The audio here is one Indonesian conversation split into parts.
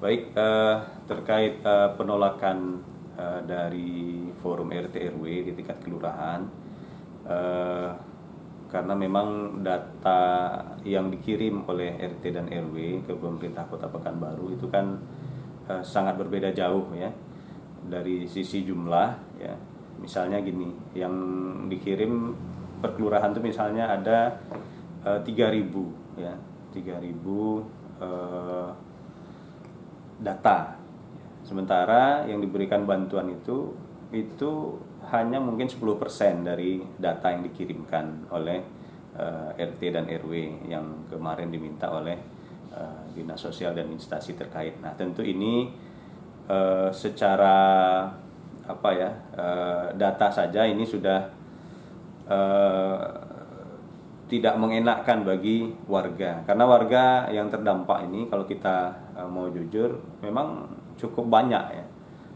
Baik, terkait penolakan dari forum RT RW di tingkat kelurahan, eh, karena memang data yang dikirim oleh RT dan RW ke pemerintah Kota Pekanbaru itu kan sangat berbeda jauh ya dari sisi jumlah ya. Misalnya gini, yang dikirim per kelurahan itu misalnya ada 3.000 ya, 3.000 data. Sementara yang diberikan bantuan itu hanya mungkin 10% dari data yang dikirimkan oleh RT dan RW yang kemarin diminta oleh Dinas Sosial dan instansi terkait. Nah, tentu ini secara data saja ini sudah tidak mengenakkan bagi warga, karena warga yang terdampak ini kalau kita mau jujur memang cukup banyak ya.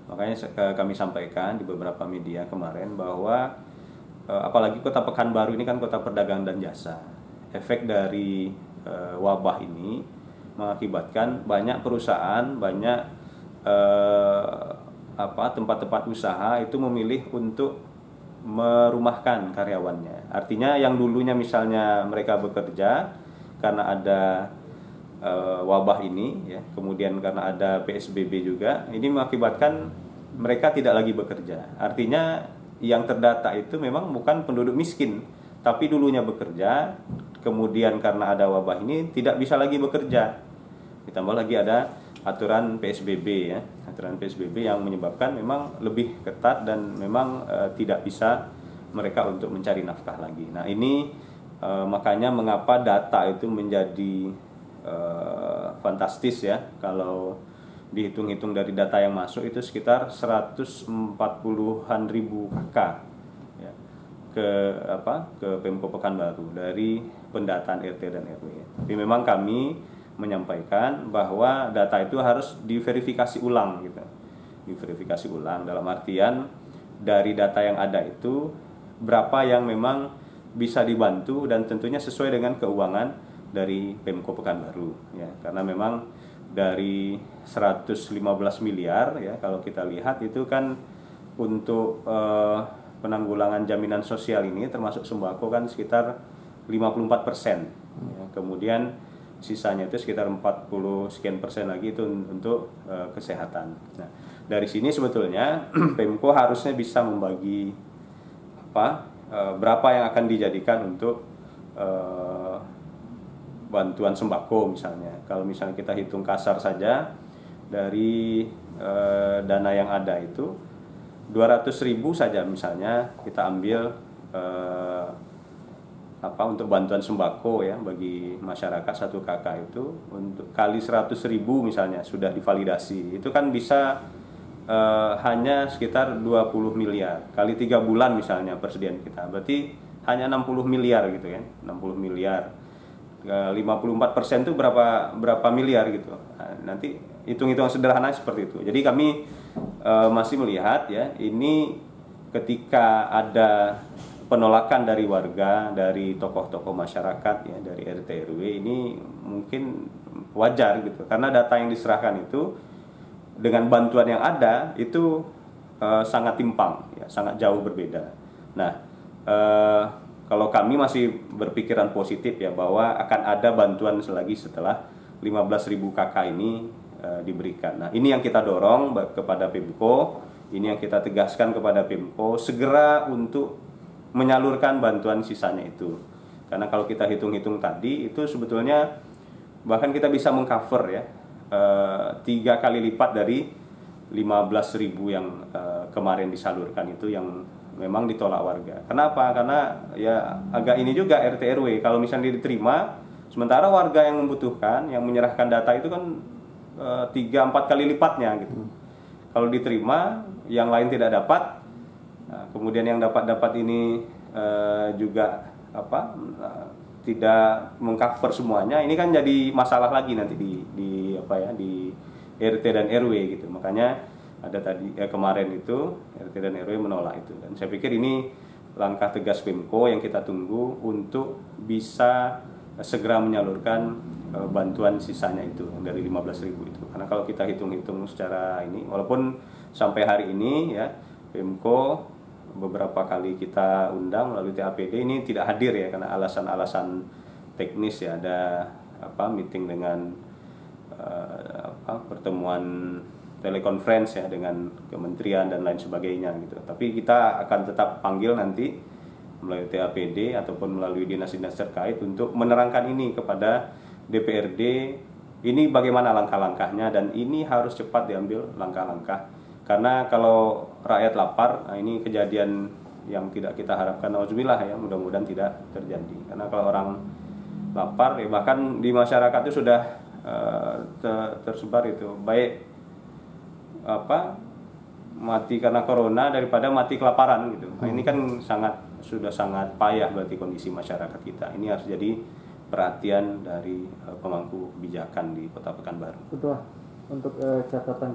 Makanya kami sampaikan di beberapa media kemarin bahwa apalagi Kota Pekanbaru ini kan kota perdagangan dan jasa. Efek dari wabah ini mengakibatkan banyak perusahaan, banyak tempat-tempat usaha itu memilih untuk merumahkan karyawannya. Artinya yang dulunya misalnya mereka bekerja karena ada wabah ini ya, kemudian karena ada PSBB juga, ini mengakibatkan mereka tidak lagi bekerja. Artinya yang terdata itu memang bukan penduduk miskin, tapi dulunya bekerja, kemudian karena ada wabah ini tidak bisa lagi bekerja. Ditambah lagi ada aturan PSBB ya, aturan PSBB yang menyebabkan memang lebih ketat dan memang tidak bisa mereka untuk mencari nafkah lagi. Nah ini makanya mengapa data itu menjadi fantastis ya. Kalau dihitung-hitung dari data yang masuk itu sekitar 140-an ribu KK ya, ke Pemko Pekanbaru dari pendataan RT dan RW. Tapi memang kami menyampaikan bahwa data itu harus diverifikasi ulang gitu. Diverifikasi ulang dalam artian dari data yang ada itu berapa yang memang bisa dibantu dan tentunya sesuai dengan keuangan dari Pemko Pekanbaru ya. Karena memang dari 115 miliar ya, kalau kita lihat itu kan untuk penanggulangan jaminan sosial ini termasuk sembako kan sekitar 54% ya. Kemudian sisanya itu sekitar 40 sekian persen lagi itu untuk kesehatan. Nah, dari sini sebetulnya Pemko harusnya bisa membagi berapa yang akan dijadikan untuk bantuan sembako misalnya. Kalau misalnya kita hitung kasar saja dari dana yang ada itu 200.000 saja misalnya kita ambil untuk bantuan sembako ya bagi masyarakat 1 KK itu untuk kali 100.000 misalnya sudah divalidasi, itu kan bisa hanya sekitar 20 miliar kali 3 bulan misalnya persediaan kita, berarti hanya 60 miliar gitu kan, 60 miliar 54% itu berapa miliar gitu. Nah, nanti hitung-hitungan sederhana seperti itu. Jadi kami masih melihat ya, ini ketika ada penolakan dari warga, dari tokoh-tokoh masyarakat ya, dari RT RW, ini mungkin wajar gitu, karena data yang diserahkan itu dengan bantuan yang ada itu sangat timpang ya, sangat jauh berbeda. Nah, kalau kami masih berpikiran positif ya, bahwa akan ada bantuan selagi setelah 15.000 KK ini diberikan. Nah, ini yang kita dorong kepada Pemko, ini yang kita tegaskan kepada Pemko segera untuk menyalurkan bantuan sisanya itu. Karena kalau kita hitung-hitung tadi itu sebetulnya bahkan kita bisa mengcover ya 3 kali lipat dari 15.000 yang kemarin disalurkan itu yang memang ditolak warga. Kenapa? Karena ya agak ini juga RT RW kalau misalnya diterima, sementara warga yang membutuhkan, yang menyerahkan data itu kan 3-4 kali lipatnya gitu. Kalau diterima, yang lain tidak dapat. Nah, kemudian yang dapat ini juga tidak mengcover semuanya. Ini kan jadi masalah lagi nanti di RT dan RW gitu. Makanya ada tadi kemarin itu RT dan RW menolak itu. Dan saya pikir ini langkah tegas Pemko yang kita tunggu untuk bisa segera menyalurkan bantuan sisanya itu yang dari 15.000 itu. Karena kalau kita hitung-hitung secara ini, walaupun sampai hari ini ya Pemko beberapa kali kita undang melalui TAPD ini tidak hadir ya karena alasan-alasan teknis ya, ada meeting dengan pertemuan telekonferensi ya dengan kementerian dan lain sebagainya gitu. Tapi kita akan tetap panggil nanti melalui TAPD ataupun melalui dinas-dinas terkait untuk menerangkan ini kepada DPRD, ini bagaimana langkah-langkahnya dan ini harus cepat diambil langkah-langkah. Karena kalau rakyat lapar, nah ini kejadian yang tidak kita harapkan, nauzubillah ya, mudah-mudahan tidak terjadi. Karena kalau orang lapar, ya bahkan di masyarakat itu sudah tersebar itu, baik mati karena corona daripada mati kelaparan gitu. Nah, ini kan sudah sangat payah berarti kondisi masyarakat kita. Ini harus jadi perhatian dari pemangku kebijakan di Kota Pekanbaru. Betul. Untuk catatan